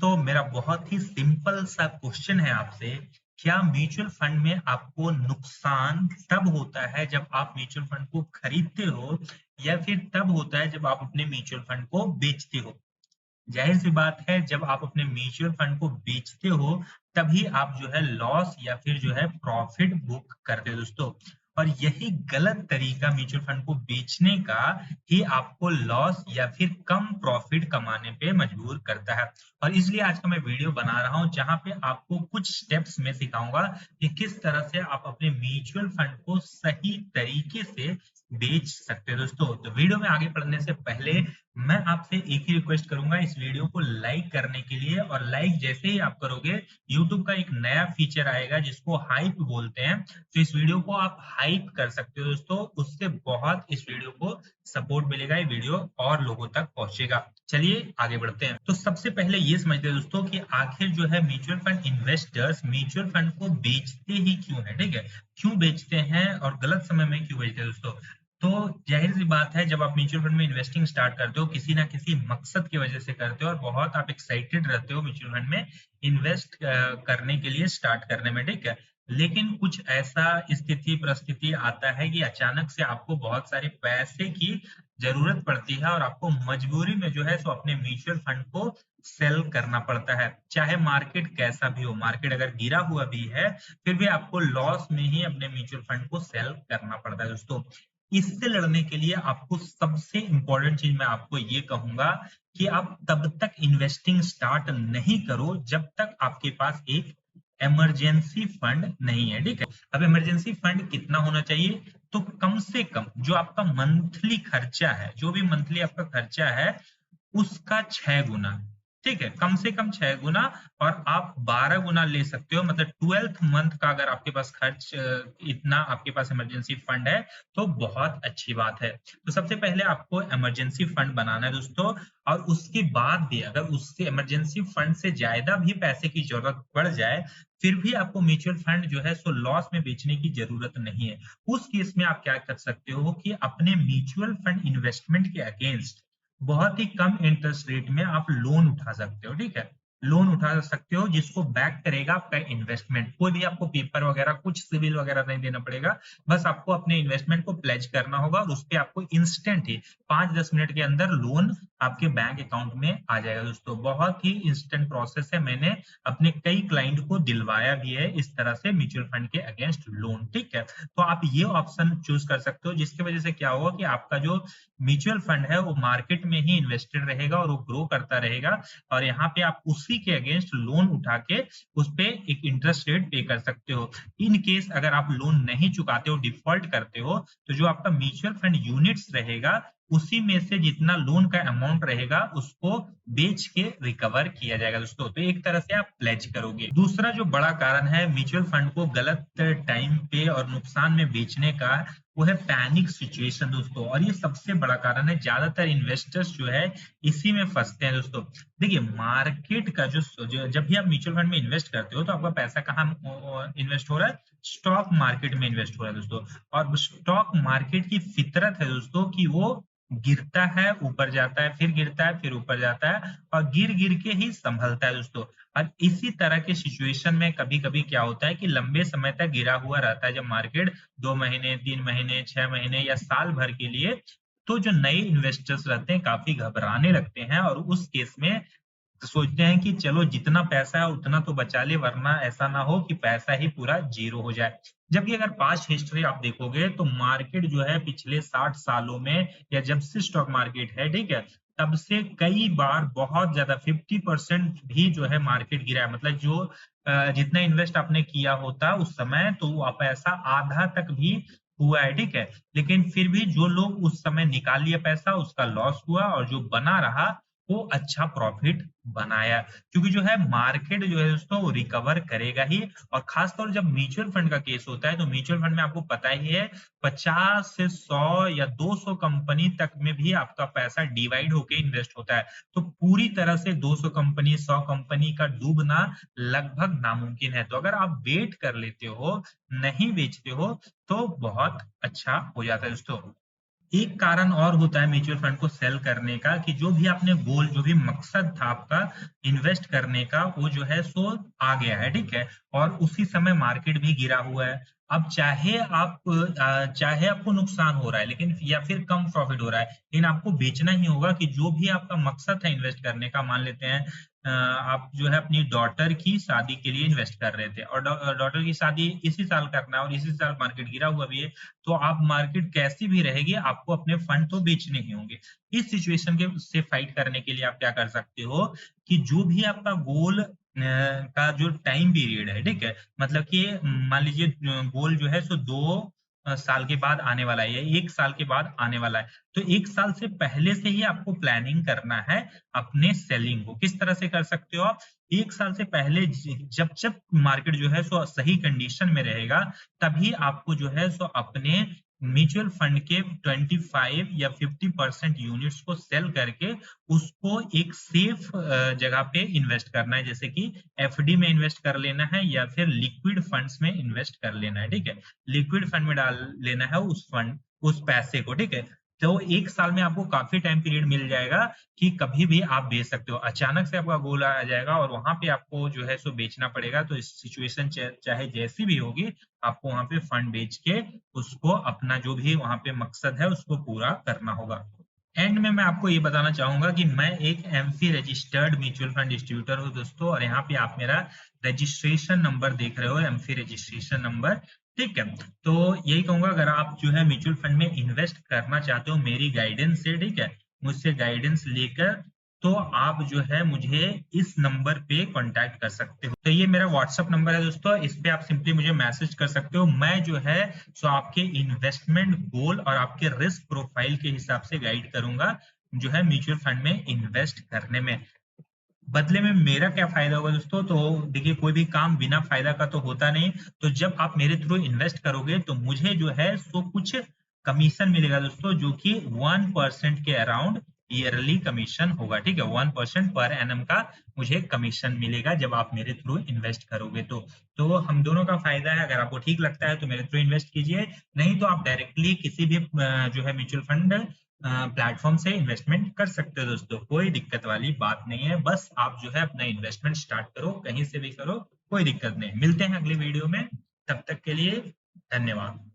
दोस्तों मेरा बहुत ही सिंपल सा क्वेश्चन है आपसे। क्या म्यूचुअल फंड में आपको नुकसान तब होता है जब आप म्यूचुअल फंड को खरीदते हो या फिर तब होता है जब आप अपने म्यूचुअल फंड को बेचते हो? जाहिर सी बात है, जब आप अपने म्यूचुअल फंड को बेचते हो तभी आप जो है लॉस या फिर जो है प्रॉफिट बुक करते हो दोस्तों। और यही गलत तरीका म्यूचुअल फंड को बेचने का ही आपको लॉस या फिर कम प्रॉफिट कमाने पे मजबूर करता है। और इसलिए आज का मैं वीडियो बना रहा हूं जहां पे आपको कुछ स्टेप्स में सिखाऊंगा कि किस तरह से आप अपने म्यूचुअल फंड को सही तरीके से बेच सकते हो दोस्तों। तो वीडियो में आगे बढ़ने से पहले मैं आपसे एक ही रिक्वेस्ट करूंगा, इस वीडियो को लाइक करने के लिए। और लाइक जैसे ही आप करोगे YouTube का एक नया फीचर आएगा जिसको हाइप बोलते हैं, तो इस वीडियो को आप हाइप कर सकते हो दोस्तों। उससे बहुत इस वीडियो को सपोर्ट मिलेगा, ये वीडियो और लोगों तक पहुंचेगा। चलिए आगे बढ़ते हैं। तो सबसे पहले ये समझते हैं दोस्तों कि आखिर जो है mutual fund investors mutual fund को बेचते ही क्यों है, ठीक है? क्यों बेचते हैं और गलत समय में क्यों बेचते हैं दोस्तों? तो जाहिर सी बात है, जब आप म्यूचुअल फंड में इन्वेस्टिंग स्टार्ट करते हो किसी ना किसी मकसद की वजह से करते हो और बहुत आप एक्साइटेड रहते हो म्यूचुअल फंड में इन्वेस्ट करने के लिए, स्टार्ट करने में, ठीक है। लेकिन कुछ ऐसा स्थिति परिस्थिति आता है कि अचानक से आपको बहुत सारे पैसे की जरूरत पड़ती है और आपको मजबूरी में जो है सो अपने म्यूचुअल फंड को सेल करना पड़ता है। चाहे मार्केट कैसा भी हो, मार्केट अगर गिरा हुआ भी है फिर भी आपको लॉस में ही अपने म्यूचुअल फंड को सेल करना पड़ता है दोस्तों। इससे लड़ने के लिए आपको सबसे इंपॉर्टेंट चीज मैं आपको ये कहूंगा कि आप तब तक इन्वेस्टिंग स्टार्ट नहीं करो जब तक आपके पास एक इमरजेंसी फंड नहीं है, ठीक है। अब इमरजेंसी फंड कितना होना चाहिए? तो कम से कम जो आपका मंथली खर्चा है, जो भी मंथली आपका खर्चा है उसका 6 गुना, ठीक है, कम से कम 6 गुना। और आप 12 गुना ले सकते हो, मतलब 12th मंथ का अगर आपके पास खर्च इतना आपके पास इमरजेंसी फंड है तो बहुत अच्छी बात है। तो सबसे पहले आपको इमरजेंसी फंड बनाना है दोस्तों। और उसके बाद भी अगर उससे इमरजेंसी फंड से ज्यादा भी पैसे की जरूरत पड़ जाए फिर भी आपको म्यूचुअल फंड जो है सो लॉस में बेचने की जरूरत नहीं है। उस केस में आप क्या कर सकते हो कि अपने म्यूचुअल फंड इन्वेस्टमेंट के अगेंस्ट बहुत ही कम इंटरेस्ट रेट में आप लोन उठा सकते हो, ठीक है। लोन उठा सकते हो जिसको बैक करेगा आपका इन्वेस्टमेंट। कोई भी आपको पेपर वगैरह, कुछ सिविल वगैरह नहीं देना पड़ेगा। बस आपको अपने इन्वेस्टमेंट को प्लेज करना होगा और उस पे आपको इंस्टेंट ही 5-10 मिनट के अंदर लोन आपके बैंक अकाउंट में आ जाएगा दोस्तों। बहुत ही इंस्टेंट प्रोसेस है, मैंने अपने कई क्लाइंट को दिलवाया भी है इस तरह से म्यूचुअल फंड के अगेंस्ट लोन, ठीक है। तो आप ये ऑप्शन चूज कर सकते हो जिसकी वजह से क्या होगा कि आपका जो म्यूचुअल फंड है वो मार्केट में ही इन्वेस्टेड रहेगा और वो ग्रो करता रहेगा। और यहाँ पे आप उसी के अगेंस्ट लोन उठा के उस पे एक इंटरेस्ट रेट पे कर सकते हो। इन केस अगर आप लोन नहीं चुकाते हो, डिफॉल्ट करते हो, तो जो आपका म्यूचुअल फंड यूनिट्स रहेगा उसी में से जितना लोन का अमाउंट रहेगा उसको बेच के रिकवर किया जाएगा दोस्तों। तो एक तरह से आप प्लेज करोगे। दूसरा जो बड़ा कारण है म्यूचुअल फंड को गलत टाइम पे और नुकसान में बेचने का, वो है पैनिक सिचुएशन दोस्तों। और ये सबसे बड़ा कारण है, ज्यादातर इन्वेस्टर्स जो है इसी में फंसते हैं दोस्तों। देखिए मार्केट का जब भी आप म्यूचुअल फंड में इन्वेस्ट करते हो तो आपका पैसा कहाँ इन्वेस्ट हो रहा है? स्टॉक मार्केट में इन्वेस्ट हो रहा है दोस्तों। और स्टॉक मार्केट की फितरत है दोस्तों कि वो गिरता है, ऊपर जाता है, फिर गिरता है, फिर ऊपर जाता है और गिर गिर के ही संभलता है दोस्तों। और इसी तरह के सिचुएशन में कभी कभी क्या होता है कि लंबे समय तक गिरा हुआ रहता है जब मार्केट 2 महीने, 3 महीने, 6 महीने या साल भर के लिए, तो जो नए इन्वेस्टर्स रहते हैं काफी घबराने लगते हैं और उस केस में सोचते हैं कि चलो जितना पैसा है उतना तो बचा ले, वरना ऐसा ना हो कि पैसा ही पूरा जीरो हो जाए। जबकि अगर पास्ट हिस्ट्री आप देखोगे तो मार्केट जो है पिछले 60 सालों में या जब से स्टॉक मार्केट है, ठीक है, तब से कई बार बहुत ज्यादा 50% भी जो है मार्केट गिरा है। मतलब जो जितना इन्वेस्ट आपने किया होता उस समय तो वो पैसा आधा तक भी हुआ है, ठीक है। लेकिन फिर भी जो लोग उस समय निकाल लिया पैसा उसका लॉस हुआ और जो बना रहा वो अच्छा प्रॉफिट बनाया। क्योंकि जो है मार्केट जो है दोस्तों वो रिकवर करेगा ही। और खासतौर जब म्यूचुअल फंड का केस होता है तो म्यूचुअल फंड में आपको पता ही है 50 से 100 या 200 कंपनी तक में भी आपका पैसा डिवाइड होके इन्वेस्ट होता है। तो पूरी तरह से 200 कंपनी, 100 कंपनी का डूबना लगभग नामुमकिन है। तो अगर आप वेट कर लेते हो, नहीं बेचते हो, तो बहुत अच्छा हो जाता है दोस्तों। एक कारण और होता है म्यूचुअल फंड को सेल करने का कि जो भी आपने गोल, जो भी मकसद था आपका इन्वेस्ट करने का, वो जो है सो आ गया है, ठीक है। और उसी समय मार्केट भी गिरा हुआ है। अब चाहे आपको नुकसान हो रहा है लेकिन, या फिर कम प्रॉफिट हो रहा है, लेकिन आपको बेचना ही होगा कि जो भी आपका मकसद है इन्वेस्ट करने का। मान लेते हैं आप जो है अपनी डॉटर की शादी के लिए इन्वेस्ट कर रहे थे, और डॉटर की शादी इसी साल करना है और इसी साल मार्केट गिरा हुआ भी है, तो आप मार्केट कैसी भी रहेगी आपको अपने फंड तो बेचने ही होंगे। इस सिचुएशन के से फाइट करने के लिए आप क्या कर सकते हो कि जो भी आपका गोल का जो टाइम पीरियड है, ठीक है, मतलब कि मान लीजिए गोल जो है सो 2 साल के बाद आने वाला है या 1 साल के बाद आने वाला है, तो 1 साल से पहले से ही आपको प्लानिंग करना है अपने सेलिंग को। किस तरह से कर सकते हो आप? 1 साल से पहले जब जब मार्केट जो है सो सही कंडीशन में रहेगा, तभी आपको जो है सो अपने म्यूचुअल फंड के 25 या 50% यूनिट्स को सेल करके उसको एक सेफ जगह पे इन्वेस्ट करना है, जैसे कि एफडी में इन्वेस्ट कर लेना है या फिर लिक्विड फंड्स में इन्वेस्ट कर लेना है, ठीक है। लिक्विड फंड में डाल लेना है उस पैसे को, ठीक है। तो 1 साल में आपको काफी टाइम पीरियड मिल जाएगा कि कभी भी आप बेच सकते हो। अचानक से आपका गोल आ जाएगा और वहां पे आपको जो है सो बेचना पड़ेगा, तो इस सिचुएशन चाहे जैसी भी होगी, आपको वहां पे फंड बेच के उसको अपना जो भी वहां पे मकसद है उसको पूरा करना होगा। एंड में मैं आपको ये बताना चाहूंगा कि मैं एक AMFI registered mutual fund distributor हूँ दोस्तों, और यहाँ पे आप मेरा रजिस्ट्रेशन नंबर देख रहे हो, एमफी रजिस्ट्रेशन नंबर, ठीक है। तो यही कहूंगा, अगर आप जो है म्यूचुअल फंड में इन्वेस्ट करना चाहते हो मेरी गाइडेंस से, ठीक है, मुझसे गाइडेंस लेकर, तो आप जो है मुझे इस नंबर पे कांटेक्ट कर सकते हो। तो ये मेरा व्हाट्सअप नंबर है दोस्तों, इस पे आप सिंपली मुझे मैसेज कर सकते हो। मैं जो है सो आपके इन्वेस्टमेंट गोल और आपके रिस्क प्रोफाइल के हिसाब से गाइड करूंगा जो है म्यूचुअल फंड में इन्वेस्ट करने में। बदले में मेरा क्या फायदा होगा दोस्तों? तो देखिए, कोई भी काम बिना फायदा का तो होता नहीं। तो जब आप मेरे थ्रू इन्वेस्ट करोगे तो मुझे जो है सो कुछ कमीशन मिलेगा दोस्तों, जो कि 1% के अराउंड ईयरली कमीशन होगा, ठीक है। 1% पर एनम का मुझे कमीशन मिलेगा जब आप मेरे थ्रू इन्वेस्ट करोगे तो हम दोनों का फायदा है। अगर आपको ठीक लगता है तो मेरे थ्रू इन्वेस्ट कीजिए, नहीं तो आप डायरेक्टली किसी भी जो है म्यूचुअल फंड प्लेटफॉर्म से इन्वेस्टमेंट कर सकते हो दोस्तों। कोई दिक्कत वाली बात नहीं है, बस आप जो है अपना इन्वेस्टमेंट स्टार्ट करो, कहीं से भी करो, कोई दिक्कत नहीं। मिलते हैं अगली वीडियो में, तब तक के लिए धन्यवाद।